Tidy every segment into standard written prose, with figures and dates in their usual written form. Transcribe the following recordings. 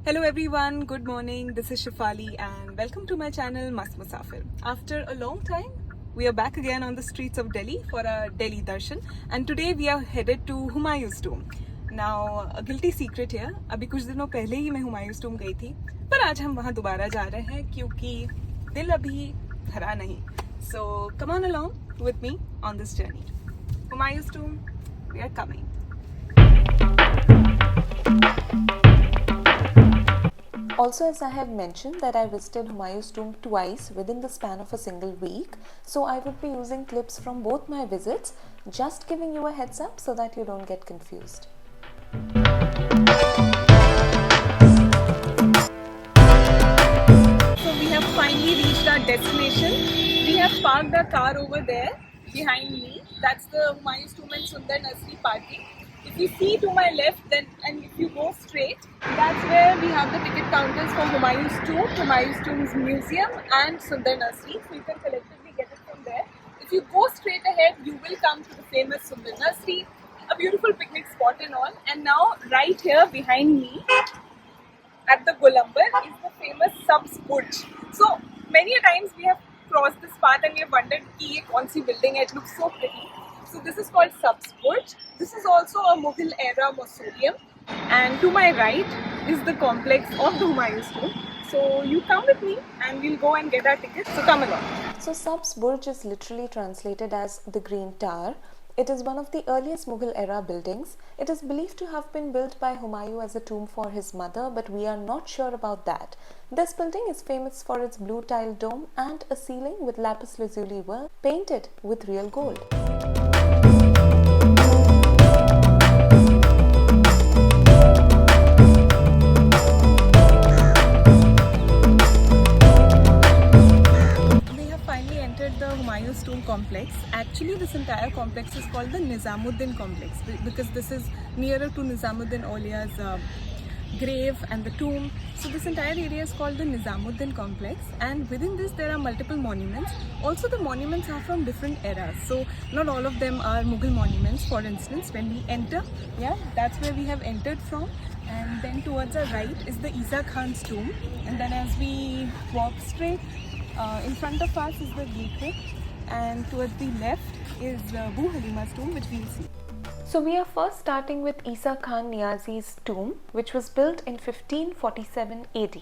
Hello everyone, good morning. This is Shifali and welcome to my channel Mast Musafir. After a long time, we are back again on the streets of Delhi for our Delhi Darshan and today we are headed to Humayun's tomb. Now, a guilty secret here. अभी कुछ दिनों पहले ही मैं हुमायूं's tomb गई थी, पर आज हम वहाँ दोबारा जा रहे हैं क्योंकि दिल अभी भरा नहीं. So come on along with me on this journey. Humayun's tomb, we are coming. Also, as I have mentioned that I visited Humayun's tomb twice within the span of a single week, so I would be using clips from both my visits, just giving you a heads up so that you don't get confused. So we have finally reached our destination. We have parked our car over there behind me. That's the Humayun's tomb and Sundar Nursery parking. If you see to my left, then and if you go straight, that's where we have the ticket counters for Humayun's tomb, Humayun's tomb's museum and Sundar Nursery. So you can collectively get it from there. If you go straight ahead, you will come to the famous Sundar Nursery, a beautiful picnic spot and all. And now right here behind me at the Golambar is the famous Sabz Burj. So many a times we have crossed this path and we have wondered ki ye kaun si building hai, it looks so pretty. So this is called Sabz Burj. This is also a Mughal era mausoleum, and to my right is the complex of the Humayun's tomb. So you come with me and we'll go and get our tickets. So come along. So Sabz Burj is literally translated as the Green Tower. It is one of the earliest Mughal era buildings. It is believed to have been built by Humayun as a tomb for his mother, but we are not sure about that. This building is famous for its blue tile dome and a ceiling with lapis lazuli work painted with real gold. The Humayun's tomb complex. Actually, this entire complex is called the Nizamuddin complex because this is nearer to Nizamuddin Aulia's grave and the tomb. So this entire area is called the Nizamuddin complex, and within this there are multiple monuments. Also, the monuments are from different eras, so not all of them are Mughal monuments. For instance, when we enter, that's where we have entered from, and then towards our right is the Isa Khan's tomb, and then as we walk straight, in front of us is the gateway, and towards the left is Bu Halima's tomb, which we'll see. So we are first starting with Isa Khan Niazi's tomb, which was built in 1547 AD.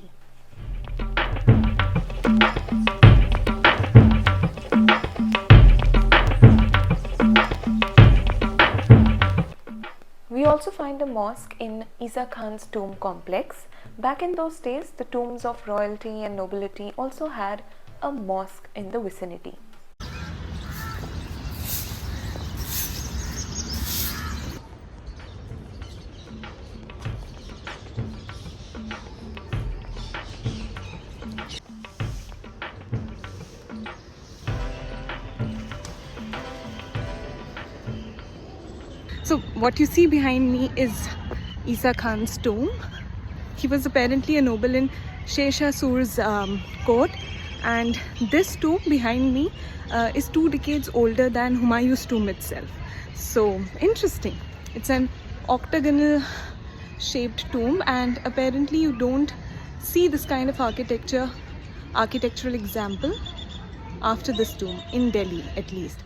We also find a mosque in Isa Khan's tomb complex. Back in those days, the tombs of royalty and nobility also had a mosque in the vicinity. So what you see behind me is Isa Khan's tomb. He was apparently a noble in Sher Sur's court, and this tomb behind me is 2 decades older than Humayun's tomb itself. So interesting. It's an octagonal shaped tomb, and apparently you don't see this kind of architectural example after this tomb in Delhi at least.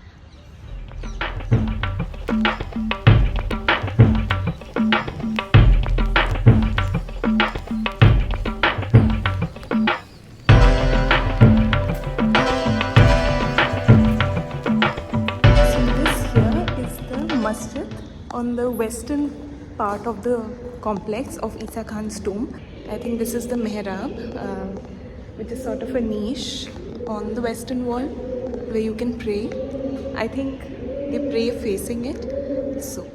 On the western part of the complex of Isa Khan's tomb. I think this is the mihrab, which is sort of a niche on the western wall where you can pray. I think they pray facing it. So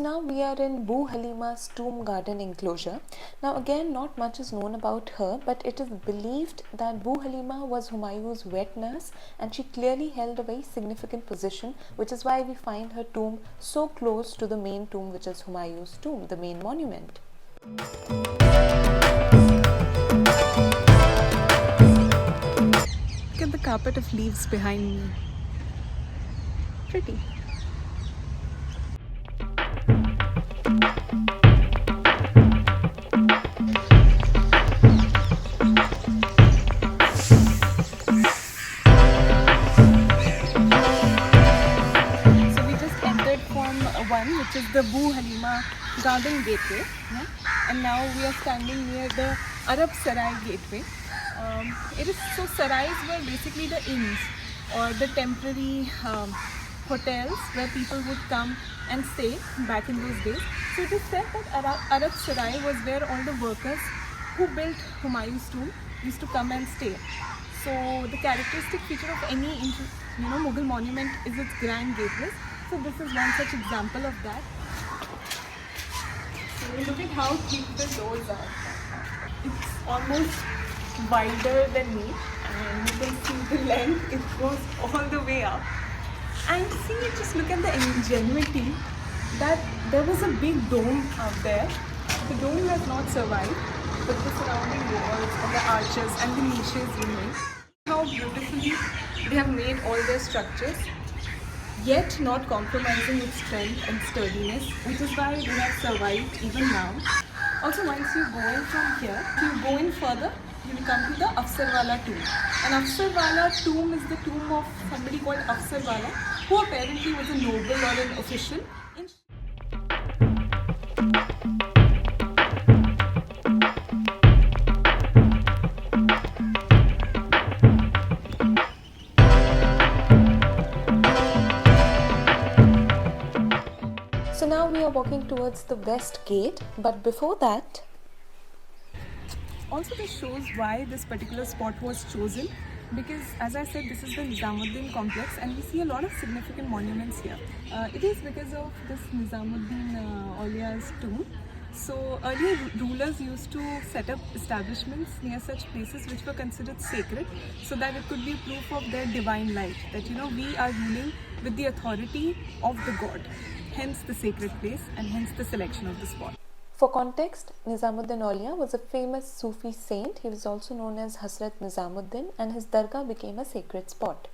now we are in Bu Halima's tomb garden enclosure. Now again, not much is known about her, but it is believed that Bu Halima was Humayun's wet nurse, and she clearly held a very significant position, which is why we find her tomb so close to the main tomb, which is Humayun's tomb, the main monument. Look at the carpet of leaves behind me. Pretty. one, which is the Boo Halima Garden Gateway. Yeah? And now we are standing near the Arab Sarai Gateway. So sarais were basically the inns or the temporary hotels where people would come and stay back in those days. So it is said that Arab Sarai was where all the workers who built Humayun's tomb used to come and stay. So the characteristic feature of any Mughal monument is its grand gateways. So this is one such example of that. So look at how thick the doors are. It's almost wider than me, and you can see the length. It goes all the way up. And see, just look at the ingenuity that there was a big dome out there. The dome has not survived, but the surrounding walls and the arches and the niches remain. How beautifully they have made all their structures, yet not compromising its strength and sturdiness, which is why they have survived even now. Also, once you go in from here, if you go in further, you will come to the Afsarwala tomb. And Afsarwala tomb is the tomb of somebody called Afsarwala, who apparently was a noble or an official. So now we are walking towards the west gate, but before that, Also, this shows why this particular spot was chosen, because as I said, this is the Nizamuddin complex and we see a lot of significant monuments here. It is because of this Nizamuddin Aulia's tomb. So earlier rulers used to set up establishments near such places which were considered sacred, so that it could be proof of their divine light, that we are ruling with the authority of the god, hence the sacred place and hence the selection of the spot. for context, Nizamuddin Aulia was a famous Sufi saint. He was also known as Hazrat Nizamuddin, and his dargah became a sacred spot.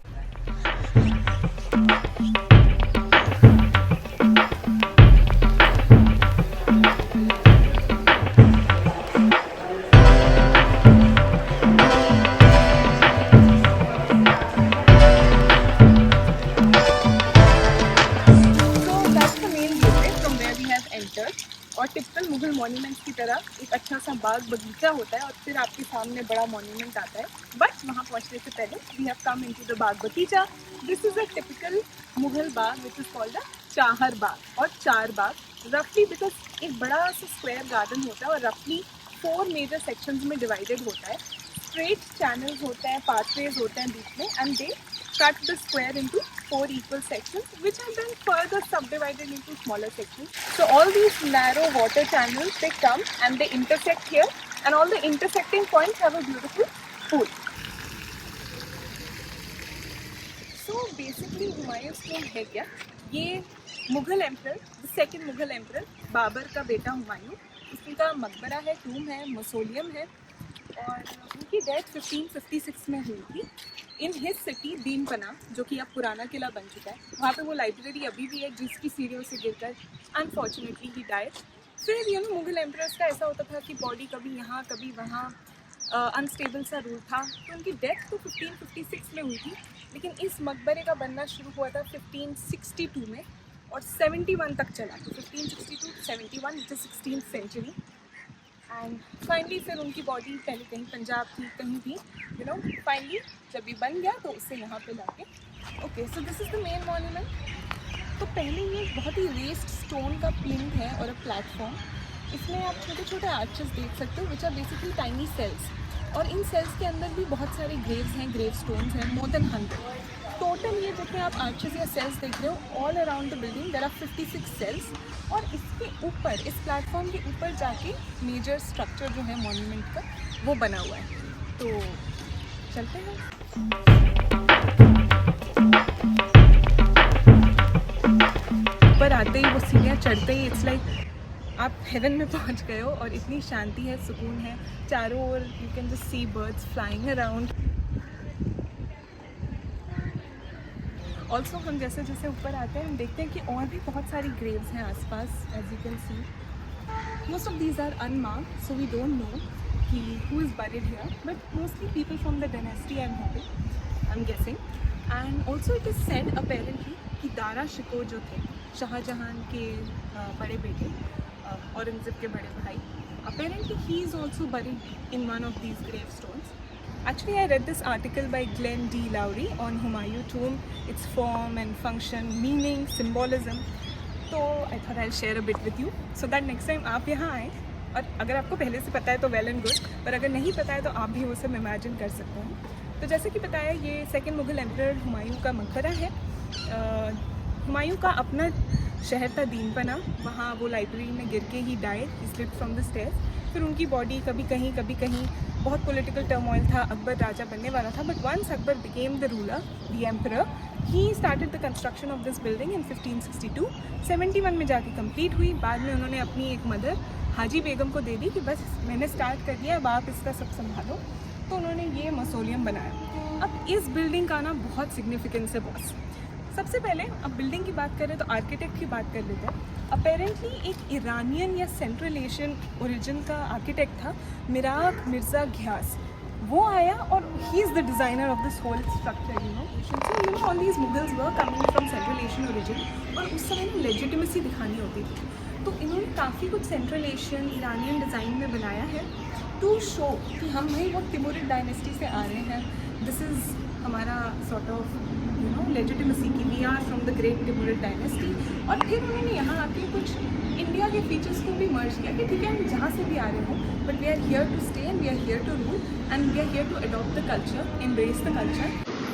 और typical Mughal monuments की तरह एक अच्छा सा बाग बगीचा होता है और फिर आपके सामने बड़ा मॉन्यूमेंट आता है, बट वहाँ पहुँचने से पहले we have come into the bagh bagicha. This is a typical Mughal bagh which is called a chahar bagh और चार बाग, रफली बिकॉज एक बड़ा सा स्क्वायर गार्डन होता है और रफली 4 मेजर सेक्शंस में डिवाइडेड होता है. स्ट्रेट चैनल्स होते हैं, पाथवेज होते हैं बीच में, and they cut the square into 4 equal sections, which are then further subdivided into smaller sections. So all these narrow water channels, they come and they intersect here, and all the intersecting points have a beautiful pool. So basically Humayun's tomb है क्या? ये Mughal emperor, the second Mughal emperor Babur का बेटा हुमायूं, उसका मकबरा है, टूम है, mausoleum है, और उनकी डेथ 1556 में हुई थी इन हिज सिटी दीनपना, जो कि अब पुराना किला बन चुका है. वहाँ पे वो लाइब्रेरी अभी भी है जिसकी सीढ़ियों से गिरकर अनफॉर्चुनेटली ही डाइड. फिर मुगल एम्परर्स का ऐसा होता था कि बॉडी कभी यहाँ कभी वहाँ, अनस्टेबल सा रूल था, तो उनकी डेथ तो 1556 में हुई थी, लेकिन इस मकबरे का बनना शुरू हुआ था 1562 में और 71 तक चला. तो 1562 to 71, which is 16th century. And finally फिर उनकी बॉडी पहले कहीं पंजाब थी, कहीं थी, फाइनली जब ये बन गया तो उससे यहाँ पे लाके. Okay, so this is the main monument. तो पहले ये बहुत ही रेस्ड स्टोन का प्लिंथ है और अ प्लेटफॉर्म. इसमें आप छोटे छोटे आर्चेस देख सकते हो which are basically tiny cells, और इन सेल्स के अंदर भी बहुत सारे ग्रेव्स हैं, ग्रेव स्टोन्स हैं, मोर देन 100. टोटल ये जितने आप आर्चेस या सेल्स देख रहे हो, all around the building there are 56 cells. और इसके ऊपर, इस प्लेटफॉर्म के ऊपर जाके मेजर स्ट्रक्चर जो है मॉन्यूमेंट का वो बना हुआ है. तो चलते हैं. ऊपर आते ही, वो सीढ़ियाँ चढ़ते ही, इट्स लाइक आप हेवन में पहुंच गए हो, और इतनी शांति है, सुकून है चारों ओर. You can just see birds flying around. Also हम जैसे जैसे ऊपर आते हैं हम देखते हैं कि और भी बहुत सारी ग्रेव्स हैं आसपास. As you can see, most of these are unmarked, so we don't know कि who is buried here, but mostly people from the dynasty I am guessing. And also it is said apparently कि दारा शिकोह जो थे शाहजहां के बड़े बेटे औरंगज़ेब के बड़े भाई. Apparently he is also buried in one of these gravestones. Actually, I read this article by Glenn D. Lowry on Humayun tomb, its form and function, meaning, symbolism. तो I thought I'll share a bit with you so that next time आप यहाँ आएँ, और अगर आपको पहले से पता है तो वेल एंड गुड, पर अगर नहीं पता है तो आप भी वो सब इमेजिन कर सकते हैं. तो जैसे कि बताया, ये सेकंड मुगल एम्परर हुमायूं का मकबरा है. हुमायूं का अपना शहर था दीनपना, वहाँ वो लाइब्रेरी में गिर के he died, he slipped from the stairs. फिर उनकी बॉडी कभी कहीं, बहुत पॉलिटिकल टर्मोइल था, अकबर राजा बनने वाला था, but once Akbar became the ruler, the emperor, he started the construction of this building in 1562. 71 में जाके कंप्लीट हुई. बाद में उन्होंने अपनी एक मदर हाजी बेगम को दे दी कि बस मैंने स्टार्ट कर दिया, अब आप इसका सब संभालो. तो उन्होंने ये मौसोलियम बनाया. अब इस बिल्डिंग का ना बहुत सिग्निफिकेंस है बॉस. सबसे पहले अब बिल्डिंग की बात करें तो आर्किटेक्ट की बात कर लेते हैं. अपेरेंटली एक ईरानियन या सेंट्रल एशियन ओरिजिन का आर्किटेक्ट था, मिराग मिर्ज़ा घियास. वो आया और he is the designer of this whole structure. You know all these Mughals were coming from central Asian origin, और उस समय में लेजिटिमेसी दिखानी होती थी. तो इन्होंने काफ़ी कुछ सेंट्रल एशियन ईरानियन डिज़ाइन में बनाया है टू शो कि हम भाई वो तिमुरिड डायनेस्टी से आ रहे हैं. दिस इज़ हमारा सॉर्ट ऑफ लेजिटिमेसी की we are from the great Timurid dynasty. और फिर उन्होंने यहाँ आके कुछ इंडिया के फीचर्स को भी मर्ज किया कि ठीक है, हम जहाँ से भी आ रहे हो, but we are here to stay and we are here to rule and we are here to adopt the culture, embrace the culture.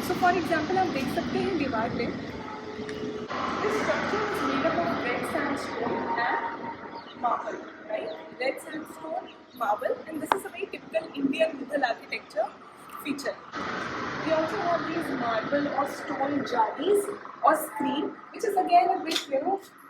So for example आप देख सकते हैं दीवार पे, this structure is made up of red sandstone and marble, right? Red sandstone, marble, and this is a very typical Indian Mughal architecture feature. We also have these marble or stone jalis or screen, which is again a bit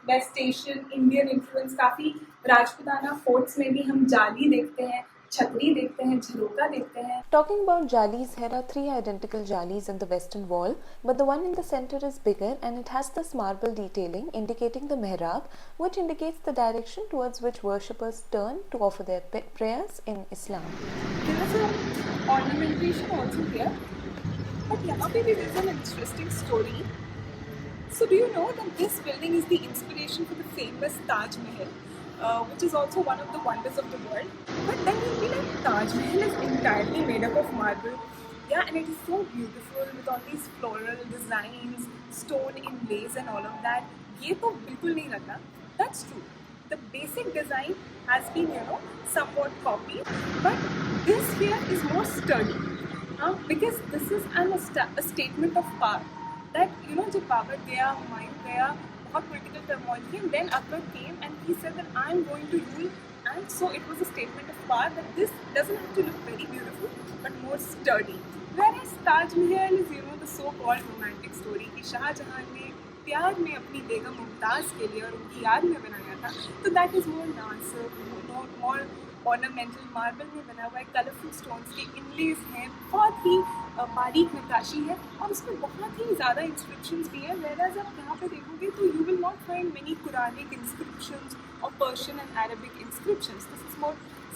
West Asian Indian influence. काफ़ी Rajputana forts में भी हम जाली देखते हैं, छतरी देखते हैं, झरोका देखते हैं. Talking about jalis, here are 3 identical jalis in the western wall, but the one in the center is bigger and it has this marble detailing indicating the mihrab, which indicates the direction towards which worshippers turn to offer their prayers in Islam. There is some ornamentation also here, but यहाँ पे भी there is an interesting story. So do you know that this building is the inspiration for the famous Taj Mahal, which is also one of the wonders of the world? But then you'll be like, Taj Mahal is entirely made up of marble. Yeah, and it is so beautiful with all these floral designs, stone inlays and all of that. ये तो बिल्कुल नहीं लगता. That's true. The basic design has been, somewhat copied, but this here is more sturdy. Because this is a statement of power. That, जब बाबर गया, हुमायूं गया, बहुत political turmoil थी, and then Akbar came and he said that I am going to rule, and so it was a statement of power that this doesn't have to look very beautiful, but more sturdy. Whereas Taj Mahal is, the so-called romantic story कि शाहजहां ने प्यार में अपनी बेगम मुमताज़ के लिए और उनकी याद में बनाया था. तो that is more nonsense, more ornamental, marble में बना हुआ है, कलरफुल स्टोन्स के इनलेज हैं, बहुत ही बारीक नक्काशी है, और उसमें बहुत ही ज़्यादा इंस्क्रिप्शंस भी हैं. वेराज आप यहाँ पे देखोगे तो you will not find many Quranic inscriptions और Persian and Arabic inscriptions. This is more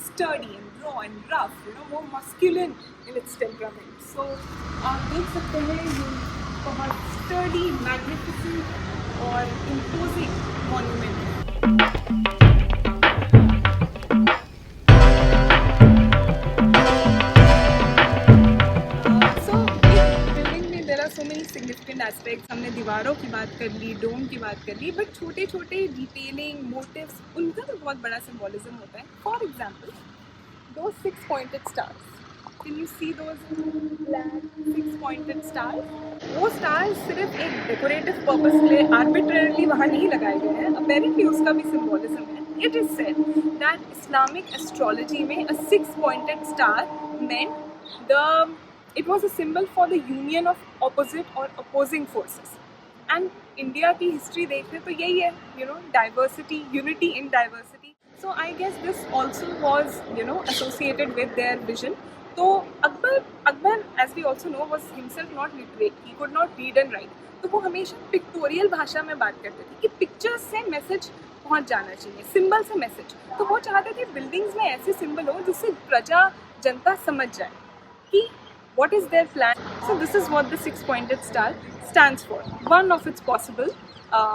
sturdy and raw and rough, more masculine in its temperament. So आप देख सकते हैं ये बहुत स्टर्डी, मैग्निफिसेंट और इम्पोजिंग मॉन्यूमेंट है. सिग्निफिकेंट एस्पेक्ट्स, हमने दीवारों की बात कर ली, डोम की बात कर ली, बट छोटे छोटे डिटेलिंग, मोटिव्स, उनका भी बहुत बड़ा सिंबॉलिज्म होता है. फॉर एग्जाम्पल, दो 6 pointed stars, can you see those black 6 pointed stars? वो स्टार्स सिर्फ एक डेकोरेटिव पर्पस के लिए आर्बिट्रेरली वहाँ नहीं लगाए गए हैं. अपेरेंटली उसका भी सिंबॉलिज्म है. It is said that Islamic astrology में अ 6 pointed star meant it was a symbol for the union of opposite or opposing forces. And India की history देखें तो यही है, diversity, unity in diversity. So I guess this also was, associated with their vision. तो Akbar, as we also know, was himself not literate. He could not read and write. तो वो हमेशा pictorial भाषा में बात करते थे कि पिक्चर्स से मैसेज पहुंच जाना चाहिए, सिंबल से मैसेज. तो वो चाहते थे बिल्डिंग्स में ऐसे सिंबल हो जिससे प्रजा, जनता समझ जाए कि what is their plan. So this is what the 6 pointed star stands for. One of its possible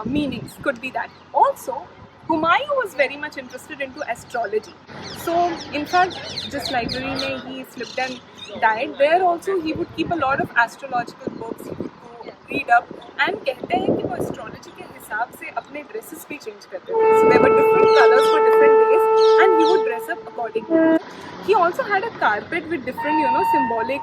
meanings. Could be that. Also, Humayun was very much interested into astrology. So, in fact, just library mein he slipped and died. There also he would keep a lot of astrological books. He would go read up and कहते हैं कि वो astrology के हिसाब से अपने dresses भी change करते थे. So there were different colors for different days, and he would dress up accordingly. He also had a carpet with different, symbolic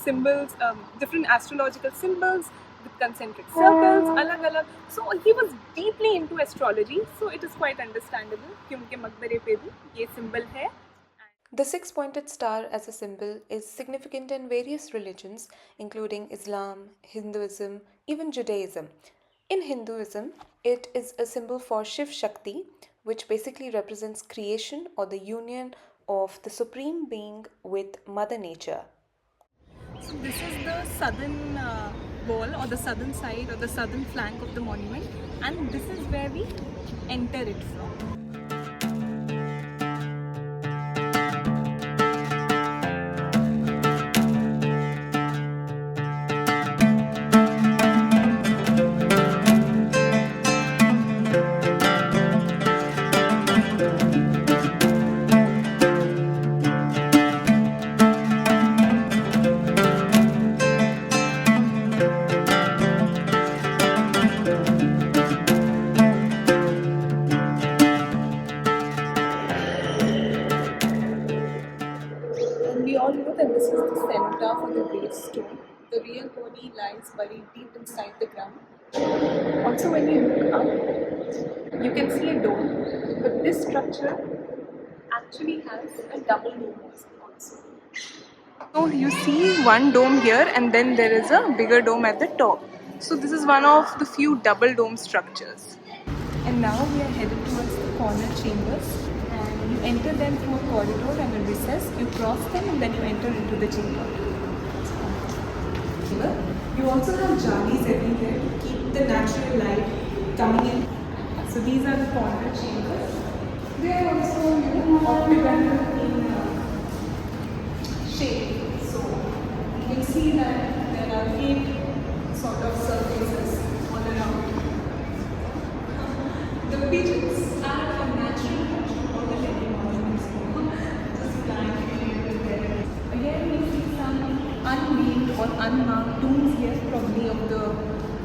symbols, different astrological symbols with concentric circles, alag-alag. So he was deeply into astrology. So it is quite understandable कि उनके मकबरे पे भी ये symbol है. The six-pointed star as a symbol is significant in various religions, including Islam, Hinduism, even Judaism. In Hinduism, it is a symbol for Shiv Shakti, which basically represents creation or the union of the Supreme Being with Mother Nature. So this is the southern wall or the southern side or the southern flank of the monument, and this is where we enter it from. We all know that this is the cenotaph for the gravestone. The real body lies buried deep inside the ground. Also, when you look up, you can see a dome, but this structure actually has a double dome also. So you see one dome here, and then there is a bigger dome at the top. So this is one of the few double dome structures. And now we are headed towards the corner chambers. You enter them through a corridor and a recess, you cross them and then you enter into the chamber. You also have jalis everywhere to keep the natural light coming in. So these are the corner chambers. They are also octagonal in shape. So you can see that there are 8 sort of surfaces all around. The pigeons are a natural unnamed or unmarked tombs here, probably of the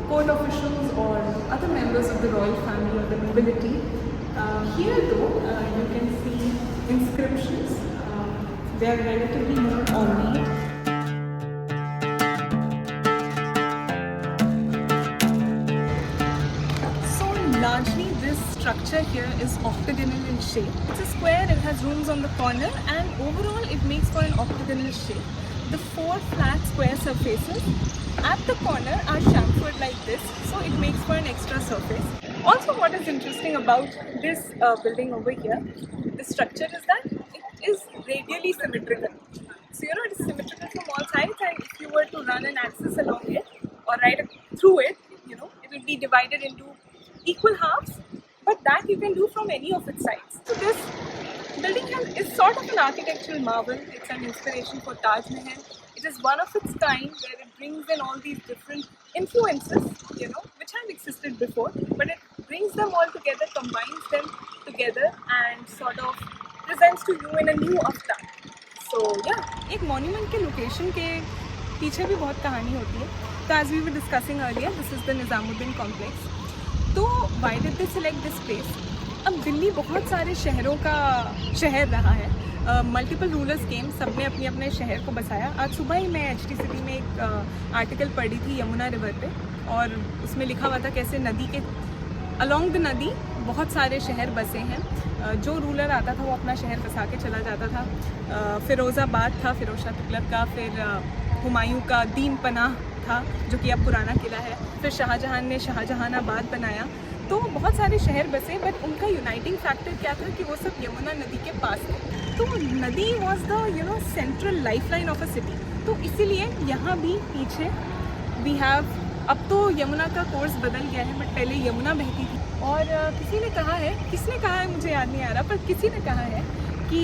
court officials or other members of the royal family or the nobility. Here though, you can see inscriptions. They are relatively more ornate. So largely this structure here is octagonal in shape. It's a square, it has rooms on the corner, and overall it makes for an octagonal shape. The 4 flat square surfaces at the corner are chamfered like this, so it makes for an extra surface. Also, what is interesting about this building over here, the structure, is that it is radially symmetrical. So it is symmetrical from all sides, and if you were to run an axis along it or right through it, it will be divided into equal halves, but that you can do from any of its sides. So this building is sort of an architectural marvel. It's an inspiration for Taj Mahal. It is one of its kind, where it brings in all these different influences, which have existed before, but it brings them all together, combines them together, and sort of presents to you in a new avatar. So yeah, एक monument के location के पीछे भी बहुत कहानी होती है. So as we were discussing earlier, this is the Nizamuddin complex. तो why did they select this place? अब दिल्ली बहुत सारे शहरों का शहर रहा है. मल्टीपल रूलर्स केम, सब ने अपने अपने शहर को बसाया. आज सुबह ही मैं HT सिटी में एक आर्टिकल पढ़ी थी यमुना रिवर पे, और उसमें लिखा हुआ था कैसे नदी के अलॉन्ग द नदी बहुत सारे शहर बसे हैं. जो रूलर आता था वो अपना शहर बसा के चला जाता था. फ़िरोज़ाबाद था फ़िरोज़ शाह तुगलक का, फिर हुमायूं का दीन पनाह था जो कि अब पुराना किला है, फिर शाहजहां ने शाहजहानाबाद बनाया. तो बहुत सारे शहर बसे, बट उनका यूनाइटिंग फैक्टर क्या था कि वो सब यमुना नदी के पास थे. तो नदी was the central life line of a city. तो इसीलिए यहाँ भी पीछे वी हैव, अब तो यमुना का कोर्स बदल गया है, बट पहले यमुना बहती थी. और किसने कहा है मुझे याद नहीं आ रहा, पर किसी ने कहा है कि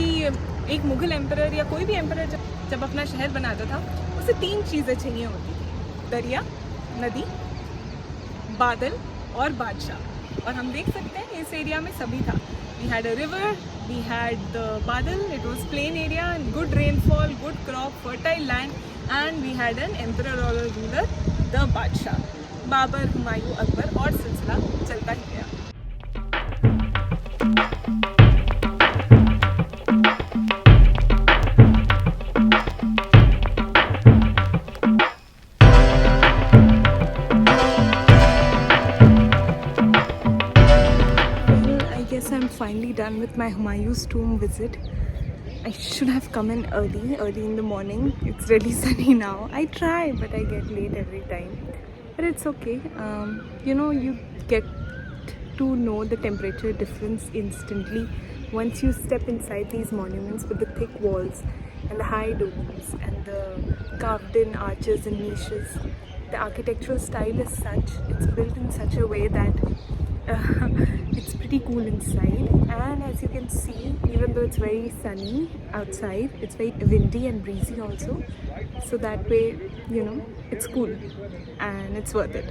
एक मुग़ल एम्परर या कोई भी एम्परर जब अपना शहर बनाता था, उसे 3 चीज़ें चाहिए होती थी: दरिया, नदी, बादल और बादशाह। और हम देख सकते हैं इस एरिया में सभी था। We had a river, we had the badal, it was plain area, good rainfall, good crop, fertile land, and we had an emperor और रूलर, द बादशाह। बाबर, हुमायूं, अकबर, और सिलसिला चलता ही गया। I'm finally done with my Humayun's tomb visit. I should have come in early in the morning. It's really sunny now. I try, but I get late every time. But it's okay. You get to know the temperature difference instantly once you step inside these monuments with the thick walls and the high domes and the carved in arches and niches. The architectural style is such, it's built in such a way that it's pretty cool inside, and as you can see, even though it's very sunny outside, it's very windy and breezy also, so that way it's cool and it's worth it.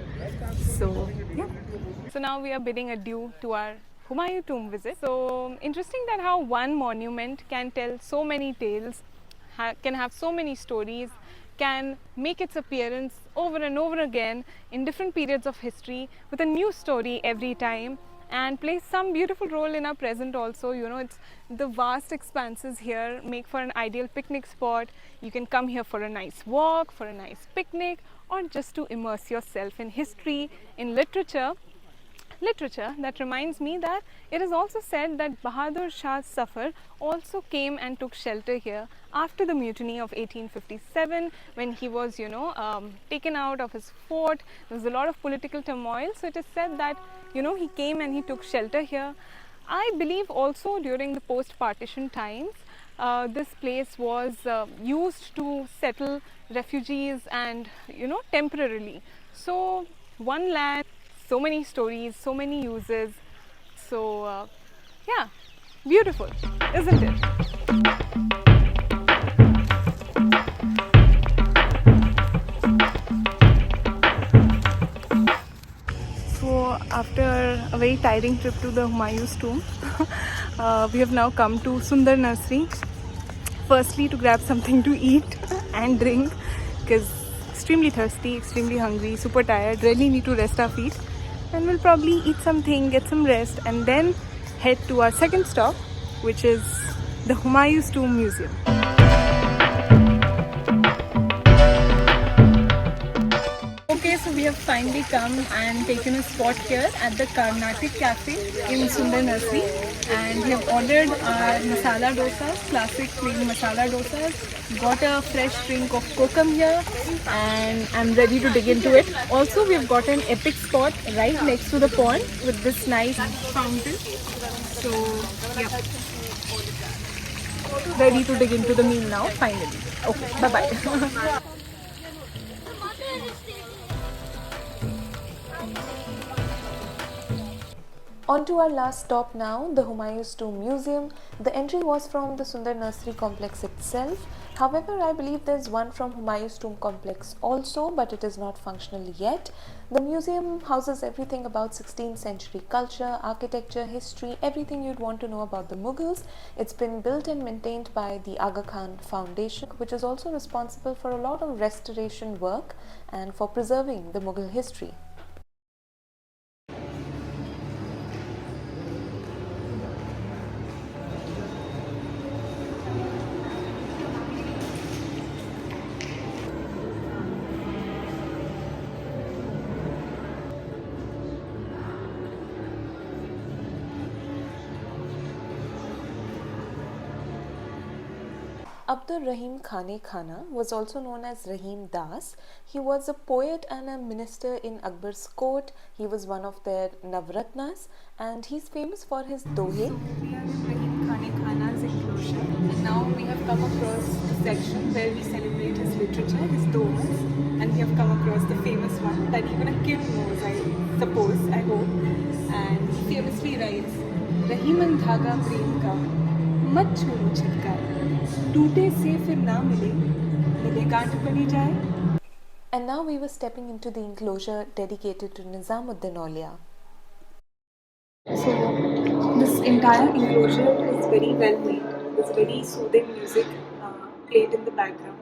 So yeah, so now we are bidding adieu to our Humayun tomb visit. So interesting that how one monument can tell so many tales, can have so many stories, can make its appearance over and over again in different periods of history with a new story every time, and plays some beautiful role in our present also. It's the vast expanses here make for an ideal picnic spot. You can come here for a nice walk, for a nice picnic, or just to immerse yourself in history, in literature. That reminds me that it is also said that Bahadur Shah Zafar also came and took shelter here after the mutiny of 1857, when he was taken out of his fort. There was a lot of political turmoil, so it is said that he came and he took shelter here. I believe also during the post-partition times, this place was used to settle refugees and temporarily. So one land, so many stories, so many uses. So yeah, beautiful, isn't it? So after a very tiring trip to the Humayun's tomb, we have now come to Sundar Nursery. Firstly, to grab something to eat and drink, because extremely thirsty, extremely hungry, super tired, really need to rest our feet. And we'll probably eat something, get some rest, and then head to our second stop, which is the Humayun's Tomb Museum. Okay, so we have finally come and taken a spot here at the Carnatic Cafe in Sundar Nursery, and we have ordered our masala dosas, classic plain masala dosas. Got a fresh drink of kokum here, and I'm ready to dig into it. Also, we have got an epic spot right next to the pond with this nice fountain. So yeah, ready to dig into the meal now finally. Okay, bye bye. On to our last stop now, the Humayun's Tomb Museum. The entry was from the Sundar Nursery complex itself. However, I believe there's one from Humayun's Tomb complex also, but it is not functional yet. The museum houses everything about 16th century culture, architecture, history, everything you'd want to know about the Mughals. It's been built and maintained by the Aga Khan Foundation, which is also responsible for a lot of restoration work and for preserving the Mughal history. Abdur Rahim Khane Khana was also known as Rahim Das. He was a poet and a minister in Akbar's court. He was one of their Navratnas, and he's famous for his dohe. So we are in Rahim Khane Khana's enclosure, and now we have come across the section where we celebrate his literature, his dohas, and we have come across the famous one that even a kid knows, I suppose, I hope. And he famously writes, Rahiman Dhaga Prem Ka, मत छोड़ो छटकार, टूटे से फिर ना मिले, मिले गांठ बनी जाए. And now we were stepping into the enclosure dedicated to Nizamuddin Aulia. So this entire enclosure is very well made. There's very soothing music played in the background,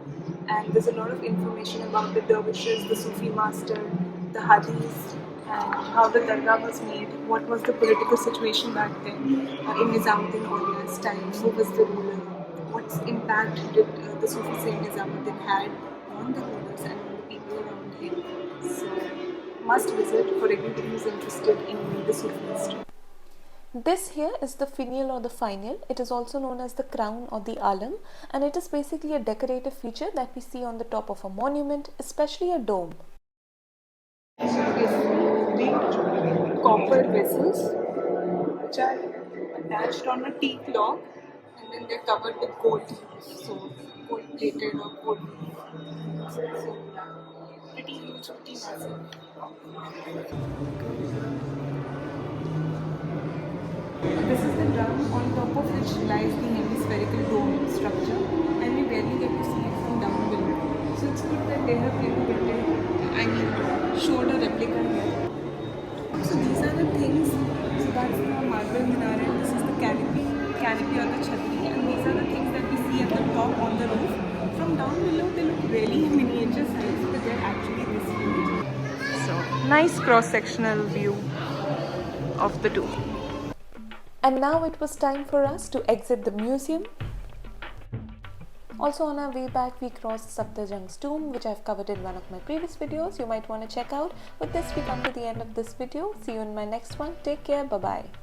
and there's a lot of information about the dervishes, the Sufi master, the hadiths, and how the dargah was made. What was the political situation back then in Nizamuddin Aulia's time? Who was the ruler? What impact did the Sufi Saint Nizamuddin had on the rulers and on the people around him? So must visit for everybody who's interested in the Sufi history. This here is the finial or the finial. It is also known as the crown or the alam, and it is basically a decorative feature that we see on the top of a monument, especially a dome. Basically, big copper vessels which are attached on a teak log, and then they're covered with gold. So gold plated or gold. So pretty huge, pretty massive. This is the drum on top of which lies the hemispherical dome structure, and we barely get to see it from down below. So it's good that they have showed a replica here. So these are the things. So that's the marble minaret. This is the canopy or the chhatri, and these are the things that we see at the top on the roof. From down below, they look really miniature size, but they're actually this huge. So nice cross-sectional view of the two. And now it was time for us to exit the museum. Also on our way back we crossed Safdarjung's tomb, which I've covered in one of my previous videos. You might want to check out. With this we come to the end of this video. See you in my next one. Take care. Bye bye.